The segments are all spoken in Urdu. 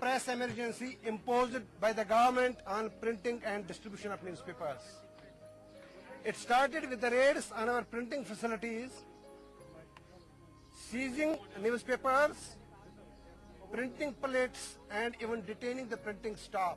Press emergency imposed by the government on printing and distribution of newspapers. It started with the raids on our printing facilities, seizing newspapers, printing plates and even detaining the printing staff.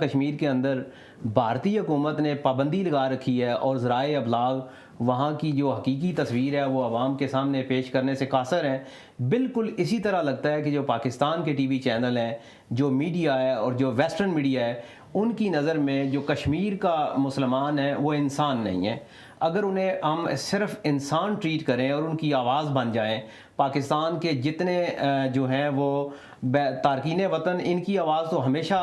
Kashmir کے اندر بھارتی حکومت نے پابندی لگا رکھی ہے اور ذرائع ابلاغ وہاں کی جو حقیقی تصویر ہے وہ عوام کے سامنے پیش کرنے سے قاصر ہیں. بالکل اسی طرح لگتا ہے کہ جو پاکستان کے ٹی وی چینل ہیں، جو میڈیا ہے اور جو ویسٹرن میڈیا ہے، ان کی نظر میں جو کشمیر کا مسلمان ہے وہ انسان نہیں ہے. اگر انہیں ہم صرف انسان ٹریٹ کریں اور ان کی آواز بن جائیں، پاکستان کے جتنے جو ہیں وہ تارکین وطن، ان کی آواز تو ہمیشہ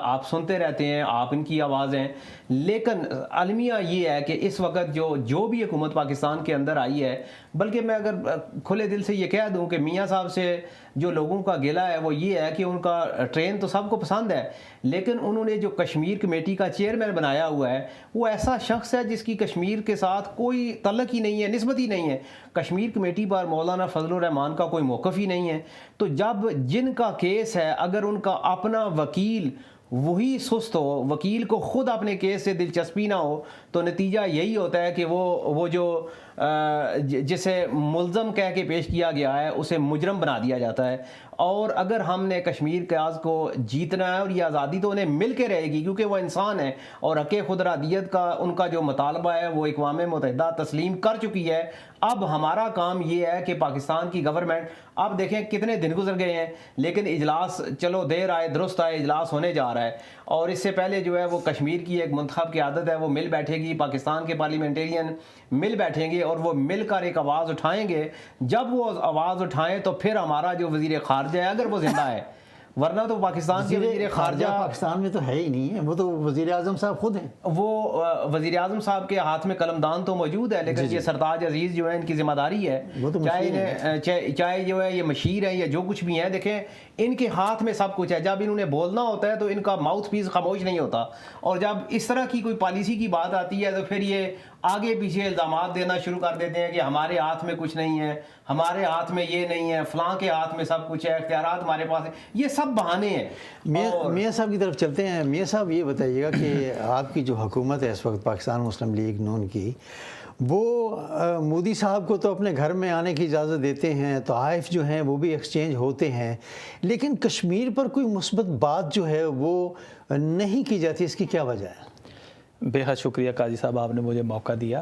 آپ سنتے رہتے ہیں، آپ ان کی آواز ہیں. لیکن المیہ یہ ہے کہ اس وقت جو بھی حکومت پاکستان کے اندر آئی ہے، بلکہ میں اگر کھلے دل سے یہ کہہ دوں کہ میاں صاحب سے جو لوگوں کا گلہ ہے وہ یہ ہے کہ ان کا ٹرین تو سب کو پسند ہے، لیکن انہوں نے جو کشمیر کمیٹی کا چیئرمین بنایا ہوا ہے وہ ایسا شخص ہے جس کی کشمیر کے ساتھ کوئی تعلق ہی نہیں ہے، نسبت ہی نہیں ہے. کشمیر کمیٹی پر مولانا فضل الرحمان کا کوئی موقف ہی نہیں ہے. تو جب جن کا کیس ہے، اگر ان کا اپنا وکیل وہی سست ہو، وکیل کو خود اپنے کیس سے دلچسپی نہ ہو، تو نتیجہ یہی ہوتا ہے کہ وہ جو جسے ملزم کہہ کے پیش کیا گیا ہے اسے مجرم بنا دیا جاتا ہے. اور اگر ہم نے کشمیر کے آز کو جیتنا ہے، اور یہ آزادی تو انہیں مل کے رہے گی کیونکہ وہ انسان ہے، اور حق خود ارادیت کا ان کا جو مطالبہ ہے وہ اقوام متحدہ تسلیم کر چکی ہے. اب ہمارا کام یہ ہے کہ پاکستان کی گورنمنٹ، اب دیکھیں کتنے دن گزر گئے ہیں لیکن اجلاس چلو دیر آئے درست آئے، اجلاس ہونے جا رہا ہے. اور اس سے پہلے جو ہے وہ کشمیر کی ایک منتخب قیادت ہے وہ مل بیٹھے گی، پاکستان کے پارلیمنٹرین مل بیٹھیں گے اور وہ مل کر ایک آواز اٹھائیں گے. جب وہ آواز اٹھائیں تو پھر ہمارا جو وزیر خارجہ ہے اگر وہ زندہ ہے، ورنہ تو پاکستان کے وزیر خارجہ پاکستان میں تو ہے ہی نہیں ہے، وہ تو وزیر اعظم صاحب خود ہیں. وہ وزیر اعظم صاحب کے ہاتھ میں قلم دان تو موجود ہے، لیکن یہ سرتاج عزیز جو ہے ان کی ذمہ داری ہے، چاہے جو ہے یہ مشیر ہے یا جو کچھ بھی ہیں. دیکھیں ان کے ہاتھ میں سب کچھ ہے. جب انہوں نے بولنا ہوتا ہے تو ان کا ماؤتھ پیس خاموش نہیں ہوتا، اور جب اس طرح کی کوئی پالیسی کی بات آتی ہے تو پھر یہ آگے پیچھے الزامات دینا شروع کر دیتے ہیں کہ ہمارے ہاتھ میں کچھ نہیں ہے، ہمارے ہاتھ میں یہ نہیں ہے، فلاں کے ہاتھ میں سب کچھ ہے، اختیارات ہمارے پاس ہیں. یہ سب بہانے ہیں. میاں صاحب کی طرف چلتے ہیں. میاں صاحب یہ بتائیے گا کہ آپ کی جو حکومت ہے اس وقت پاکستان مسلم لیگ نون کی، وہ مودی صاحب کو تو اپنے گھر میں آنے کی اجازت دیتے ہیں، طائف جو ہیں وہ بھی ایکسچینج ہوتے ہیں، لیکن کشمیر پر کوئی مثبت بات جو ہے وہ نہیں کی جاتی. اس کی کیا وجہ ہے؟ بے حد شکریہ قاضی صاحب، آپ نے مجھے موقع دیا.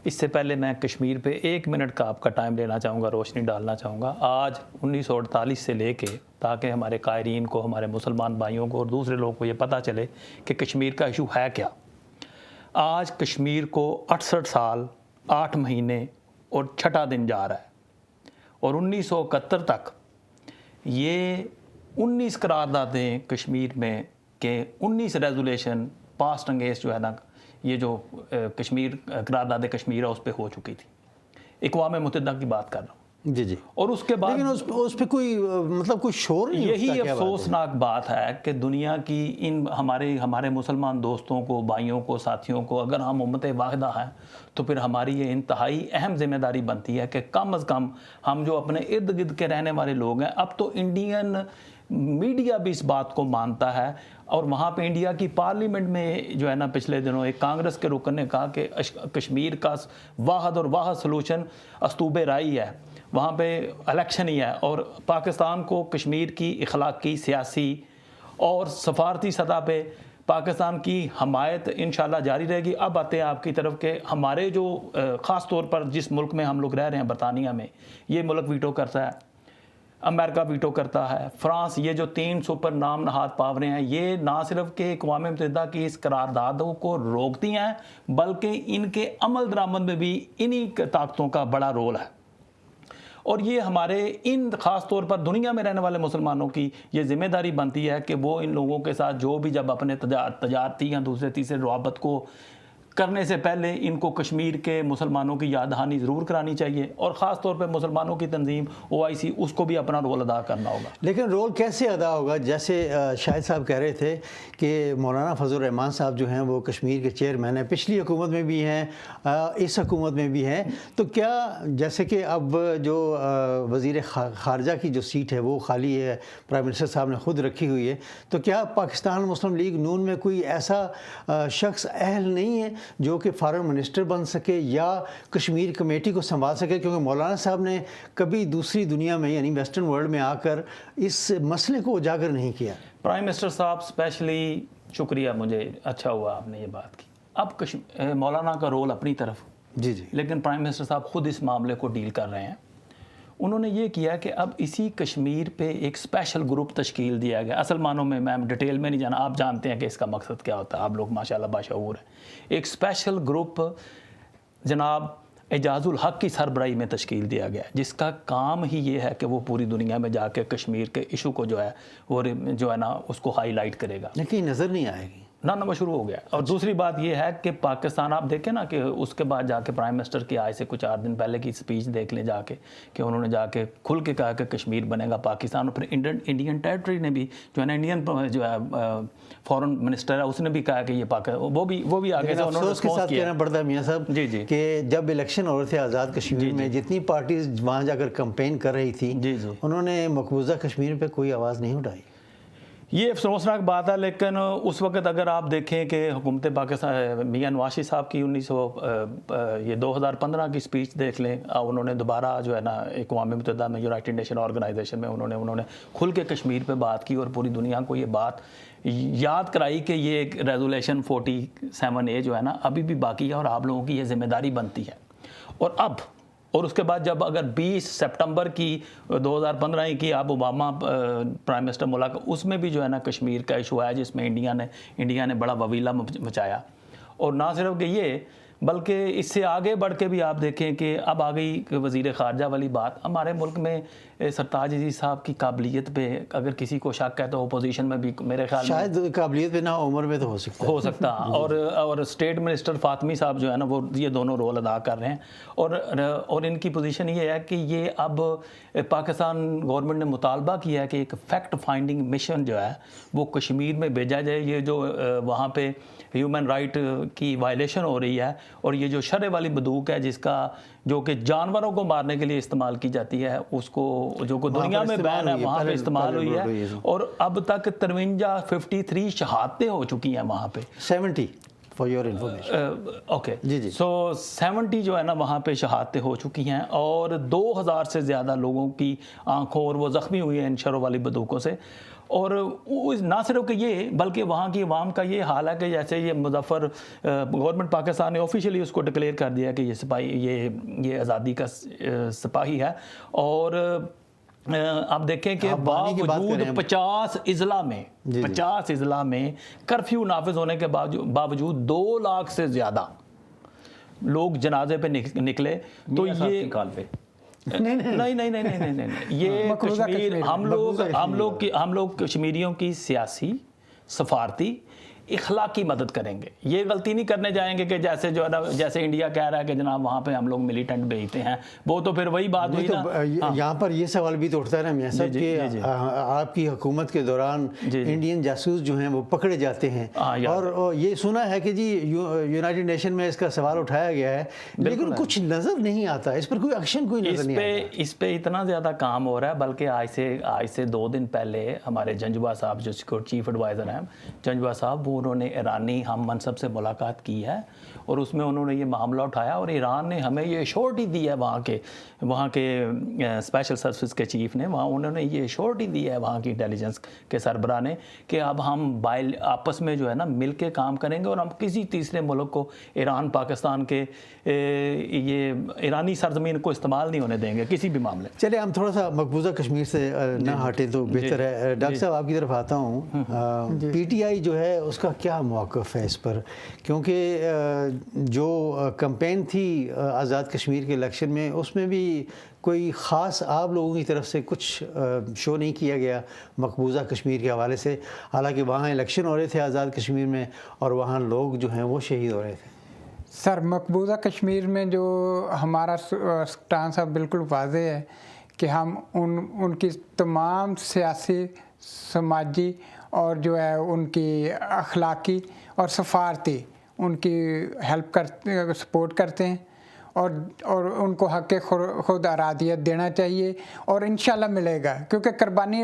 اس سے پہلے میں کشمیر پہ 1 منٹ کا آپ کا ٹائم لینا چاہوں گا، روشنی ڈالنا چاہوں گا. آج 1948 سے لے کے تاکہ ہمارے قائرین کو، ہمارے مسلمان بھائیوں کو اور دوسرے لوگوں کو یہ پتہ چلے کہ کشمیر کا ایشو ہے کیا. آج کشمیر کو 68 سال 8 مہینے اور 6 دن جا رہا ہے، اور 1971 تک یہ 19 قراردادیں کشمیر میں کہ 19 ریزولیشن پاسٹ انگیز جو ہے نا، یہ جو کشمیر قرارداد کشمیر ہے اس پہ ہو چکی تھی. اقوام متحدہ کی بات کر رہا ہوں. جی اور اس کے بعد لیکن اس پہ کوئی مطلب کوئی شور نہیں. یہی افسوسناک بات ہے کہ دنیا کی ان ہمارے مسلمان دوستوں کو، بھائیوں کو، ساتھیوں کو، اگر ہم امت واحدہ ہیں تو پھر ہماری یہ انتہائی اہم ذمہ داری بنتی ہے کہ کم از کم ہم جو اپنے ارد گرد کے رہنے والے لوگ ہیں، اب تو انڈین میڈیا بھی اس بات کو مانتا ہے، اور وہاں پہ انڈیا کی پارلیمنٹ میں جو ہے نا پچھلے دنوں ایک کانگریس کے رکن نے کہا کہ کشمیر کا واحد اور واحد سلوشن استوب رائی ہے، وہاں پہ الیکشن ہی ہے، اور پاکستان کو کشمیر کی اخلاقی، سیاسی اور سفارتی سطح پہ پاکستان کی حمایت انشاءاللہ جاری رہے گی. اب آتے ہیں آپ کی طرف کہ ہمارے جو خاص طور پر جس ملک میں ہم لوگ رہ رہے ہیں، برطانیہ میں، یہ ملک ویٹو کرتا ہے، امریکہ ویٹو کرتا ہے، فرانس، یہ جو 3 سپر نام نہاد پاوریں ہیں، یہ نہ صرف کہ اقوام متحدہ کی اس قراردادوں کو روکتی ہیں بلکہ ان کے عمل درآمد میں بھی انہی طاقتوں کا بڑا رول ہے. اور یہ ہمارے ان خاص طور پر دنیا میں رہنے والے مسلمانوں کی یہ ذمہ داری بنتی ہے کہ وہ ان لوگوں کے ساتھ جو بھی جب اپنے تجارتی یا دوسرے تیسرے روابط کو کرنے سے پہلے ان کو کشمیر کے مسلمانوں کی یاد دہانی ضرور کرانی چاہیے، اور خاص طور پہ مسلمانوں کی تنظیم OIC، اس کو بھی اپنا رول ادا کرنا ہوگا. لیکن رول کیسے ادا ہوگا؟ جیسے شاہد صاحب کہہ رہے تھے کہ مولانا فضل الرحمان صاحب جو ہیں وہ کشمیر کے چیئرمین ہیں، پچھلی حکومت میں بھی ہیں، اس حکومت میں بھی ہیں، تو کیا جیسے کہ اب جو وزیر خارجہ کی جو سیٹ ہے وہ خالی ہے، پرائم منسٹر صاحب نے خود رکھی ہوئی ہے، تو کیا پاکستان مسلم لیگ نون میں کوئی ایسا شخص اہل نہیں ہے جو کہ فارن منسٹر بن سکے یا کشمیر کمیٹی کو سنبھال سکے، کیونکہ مولانا صاحب نے کبھی دوسری دنیا میں یعنی ویسٹرن ورلڈ میں آ کر اس مسئلے کو اجاگر نہیں کیا۔ پرائم منسٹر صاحب اسپیشلی شکریہ، مجھے اچھا ہوا آپ نے یہ بات کی۔ اب مولانا کا رول اپنی طرف، جی جی، لیکن پرائم منسٹر صاحب خود اس معاملے کو ڈیل کر رہے ہیں۔ انہوں نے یہ کیا کہ اب اسی کشمیر پہ ایک اسپیشل گروپ تشکیل دیا گیا۔ اصل معنوں میں ڈیٹیل میں نہیں جانا، آپ جانتے ہیں کہ اس کا مقصد کیا ہوتا ہے، آپ لوگ ماشاءاللہ باشعور ہیں۔ ایک اسپیشل گروپ جناب اعجاز الحق کی سربراہی میں تشکیل دیا گیا، جس کا کام ہی یہ ہے کہ وہ پوری دنیا میں جا کے کشمیر کے ایشو کو جو ہے وہ جو ہے نا اس کو ہائی لائٹ کرے گا۔ لیکن نظر نہیں آئے گی، نہ وہ شروع ہو گیا۔ اور دوسری بات یہ ہے کہ پاکستان، آپ دیکھیں نا کہ اس کے بعد جا کے پرائم منسٹر کی آج سے کچھ 4 دن پہلے کی سپیچ دیکھ لیں جا کے، کہ انہوں نے جا کے کھل کے کہا کہ کشمیر بنے گا پاکستان۔ اور پھر انڈین ٹیریٹری نے بھی جو ہے نا، انڈین جو ہے فورن منسٹر ہے، اس نے بھی کہا کہ یہ وہ بھی آگے سے انہوں نے افسوس کے ساتھ کہنا پڑتا ہے میاں صاحب جی جی کہ جب الیکشن ہو رہے تھے آزاد کشمیر میں، جتنی پارٹیز وہاں جا کر کمپین کر رہی تھی، جی جی، انہوں نے مقبوضہ کشمیر پہ کوئی آواز نہیں اٹھائی۔ یہ افسوسناک بات ہے، لیکن اس وقت اگر آپ دیکھیں کہ حکومت پاکستان میاں نواز شریف صاحب کی 2015 کی سپیچ دیکھ لیں، انہوں نے دوبارہ جو ہے نا اقوام متحدہ میں، یونائٹڈ نیشن آرگنائزیشن میں انہوں نے کھل کے کشمیر پہ بات کی اور پوری دنیا کو یہ بات یاد کرائی کہ یہ ریزولیشن 47A جو ہے نا ابھی بھی باقی ہے اور آپ لوگوں کی یہ ذمہ داری بنتی ہے۔ اور اس کے بعد جب اگر 20 سپٹمبر کی 2015 کی آپ اوباما پرائم منسٹر ملاقات، اس میں بھی جو ہے نا کشمیر کا ایشو آیا، جس میں انڈیا نے بڑا وویلا مچایا۔ اور نہ صرف کہ یہ، بلکہ اس سے آگے بڑھ کے بھی آپ دیکھیں کہ اب آ گئی وزیر خارجہ والی بات۔ ہمارے ملک میں سرتاج عزیز صاحب کی قابلیت پہ اگر کسی کو شک ہے تو اپوزیشن میں بھی میرے خیال میں شاید قابلیت پہ نہ عمر میں تو ہو سکتا اور اسٹیٹ منسٹر فاطمی صاحب جو ہے نا وہ یہ دونوں رول ادا کر رہے ہیں۔ اور ان کی پوزیشن یہ ہے کہ یہ اب پاکستان گورنمنٹ نے مطالبہ کیا ہے کہ ایک فیکٹ فائنڈنگ مشن جو ہے وہ کشمیر میں بھیجا جائے۔ یہ جو وہاں پہ ہیومن رائٹ کی وائلیشن ہو رہی ہے اور یہ جو شرع والی بندوق ہے جو کہ جانوروں کو مارنے کے لیے استعمال کی جاتی ہے، اس کو جو کہ دنیا میں بین ہے وہاں پہ استعمال ہوئی ہے، اور اب تک 53 شہادتیں ہو چکی ہیں وہاں پہ، 70 فار یور انفارمیشن۔ اوکے جی جی، سو 70 جو ہے نا وہاں پہ شہادتیں ہو چکی ہیں، اور 2000 سے زیادہ لوگوں کی آنکھوں اور وہ زخمی ہوئی ہیں ان شرع والی بندوقوں سے۔ اور نہ صرف کہ یہ، بلکہ وہاں کی عوام کا یہ حال ہے کہ جیسے یہ مظفر گورنمنٹ پاکستان نے آفیشیلی اس کو ڈکلیئر کر دیا کہ یہ سپاہی، یہ آزادی کا سپاہی ہے۔ اور آپ دیکھیں کہ باوجود 50 اضلاع میں کرفیو نافذ ہونے کے باوجود 2 لاکھ سے زیادہ لوگ جنازے پہ نکلے، تو یہ نہیں یہ کشمیر، ہم لوگ کشمیریوں کی سیاسی، سفارتی، اخلاقی مدد کریں گے۔ یہ غلطی نہیں کرنے جائیں گے کہ جیسے جو ہے نا، جیسے انڈیا کہہ رہا ہے کہ جناب وہاں پہ ہم لوگ ملیٹنٹ بھیجتے ہیں، وہ تو پھر وہی بات ہوئی نا۔ یہاں پر یہ سوال بھی تو اٹھتا ہے نا میاں صاحب کہ آپ کی حکومت کے دوران انڈین جاسوس جو ہیں وہ پکڑے جاتے ہیں، اور یہ سنا ہے کہ جی یونائٹڈ نیشن میں اس کا سوال اٹھایا گیا ہے، لیکن کچھ نظر نہیں آتا اس پر، کوئی ایکشن کوئی نظر نہیں آتا۔ اس پہ اتنا زیادہ کام ہو رہا ہے، بلکہ آج سے 2 دن پہلے ہمارے جنجوا صاحب جو سیکورٹی چیف ایڈوائزر ہیں، جنجوا صاحب، انہوں نے ایرانی ہم منصب سے ملاقات کی ہے، اور اس میں انہوں نے یہ معاملہ اٹھایا، اور ایران نے ہمیں یہ ایشورٹی دی ہے، وہاں کے اسپیشل سروس کے چیف نے، انہوں نے یہ ایشورٹی دی ہے وہاں کی انٹیلیجنس کے سربراہ نے، کہ اب ہم آپس میں جو ہے نا مل کے کام کریں گے، اور ہم کسی تیسرے ملک کو ایران، پاکستان کے یہ ایرانی سرزمین کو استعمال نہیں ہونے دیں گے کسی بھی معاملے۔ چلے ہم تھوڑا سا مقبوضہ کشمیر سے نہ ہٹیں تو بہتر ہے۔ ڈاکٹر صاحب آپ کی طرف آتا ہوں، پی ٹی آئی جو ہے اس کا کیا موقف ہے اس پر؟ کیونکہ جو کمپین تھی آزاد کشمیر کے الیکشن میں، اس میں بھی کوئی خاص آپ لوگوں کی طرف سے کچھ شو نہیں کیا گیا مقبوضہ کشمیر کے حوالے سے، حالانکہ وہاں الیکشن ہو رہے تھے آزاد کشمیر میں، اور وہاں لوگ جو ہیں وہ شہید ہو رہے تھے۔ سر، مقبوضہ کشمیر میں جو ہمارا سٹانس ہے بالکل واضح ہے کہ ہم ان کی تمام سیاسی، سماجی اور جو ہے ان کی اخلاقی اور سفارتی ان کی ہیلپ کرتے، سپورٹ کرتے ہیں، اور ان کو حق خود ارادیت دینا چاہیے، اور انشاءاللہ ملے گا، کیونکہ قربانی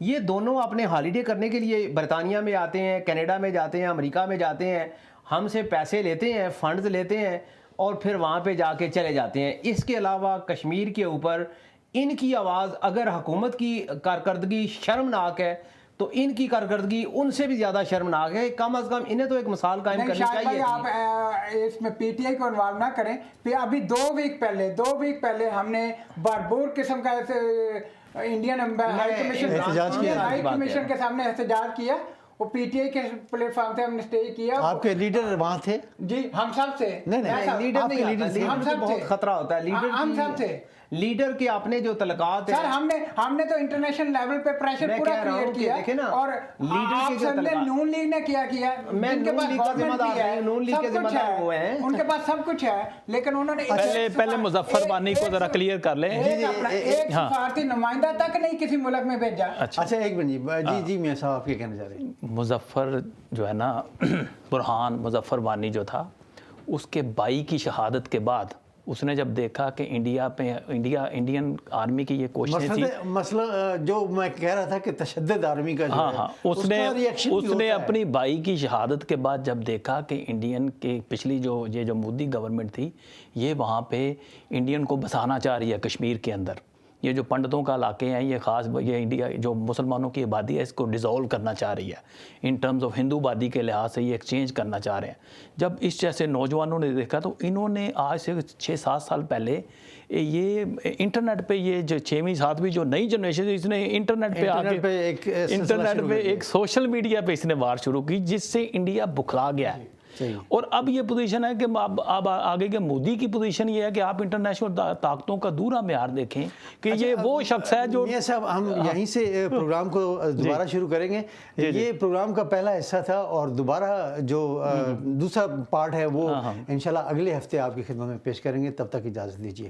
یہ دونوں اپنے ہالیڈے کرنے کے لیے برطانیہ میں آتے ہیں، کینیڈا میں جاتے ہیں، امریکہ میں جاتے ہیں، ہم سے پیسے لیتے ہیں، فنڈز لیتے ہیں اور پھر وہاں پہ جا کے چلے جاتے ہیں۔ اس کے علاوہ کشمیر کے اوپر ان کی آواز، اگر حکومت کی کارکردگی شرمناک ہے تو ان کی کارکردگی ان سے بھی زیادہ شرمناک ہے۔ کم از کم انہیں تو ایک مثال قائم کرنی چاہیے۔ آپ اس میں پی ٹی آئی کو انوالو نہ کریں۔ ابھی 2 ویک پہلے ہم نے بھرپور قسم کا انڈین ہائی کمیشن کے سامنے احتجاج کیا، وہ پی ٹی آئی کے پلیٹ فارم سے ہم نے اسٹیج کیا۔ آپ کے لیڈر وہاں تھے؟ جی ہم سب سے لیڈر نہیں، ہم سب بہت خطرہ ہوتا ہے ہم سب سے لیڈر کے اپنے جو تعلقات ہیں۔ سر ہم نے تو انٹرنیشنل لیول پہ پریشر پورا کریٹ کیا، اور لیڈر کے جو تعلقات نون لیگ نے کیا میں ان کے نون لیگ کا ذمہ دار نہیں، نون لیگ کے ذمہ دار وہ ہیں، ان کے پاس سب کچھ ہے، لیکن انہوں نے پہلے مظفر بانی کو ذرا کلیئر کر لیں۔ ایک سفارتی نمائندہ تک نہیں کسی ملک میں بھیجا۔ اچھا ایک منٹ، جی میاں صاحب آپ کیا کہنا چاہ رہے ہیں؟ مظفر جو ہے نا، برہان مظفر بانی جو تھا، اس کے بھائی کی شہادت کے بعد اس نے جب دیکھا کہ انڈین آرمی کی یہ کوششیں تھی، مسئلہ جو میں کہہ رہا تھا کہ تشدد آرمی کا جو ہے اس نے اپنی بھائی کی شہادت کے بعد جب دیکھا کہ انڈین کے پچھلی جو مودی گورنمنٹ تھی، یہ وہاں پہ انڈین کو بسانا چاہ رہی ہے کشمیر کے اندر، یہ جو پنڈتوں کا علاقے ہیں، یہ خاص یہ انڈیا جو مسلمانوں کی آبادی ہے، اس کو ڈیزالو کرنا چاہ رہی ہے ان ٹرمز آف ہندو آبادی کے لحاظ سے، یہ ایکسچینج کرنا چاہ رہے ہیں۔ جب اس جیسے نوجوانوں نے دیکھا تو انہوں نے آج سے 6-7 سال پہلے یہ انٹرنیٹ پہ یہ جو 6ویں 7ویں جو نئی جنریشن ہے، اس نے انٹرنیٹ پہ ایک سوشل میڈیا پہ اس نے وار شروع کی، جس سے انڈیا بکھلا گیا ہے۔ اور اب یہ پوزیشن ہے کہ اب آگے کے مودی کی پوزیشن یہ ہے کہ آپ انٹرنیشنل طاقتوں کا دورا معیار دیکھیں کہ یہ وہ شخص ہے جو میاں صاحب ہم یہیں سے پروگرام کو دوبارہ شروع کریں گے۔ یہ پروگرام کا پہلا حصہ تھا، اور دوبارہ جو دوسرا پارٹ ہے وہ انشاءاللہ اگلے ہفتے آپ کی خدمت میں پیش کریں گے۔ تب تک اجازت دیجیے۔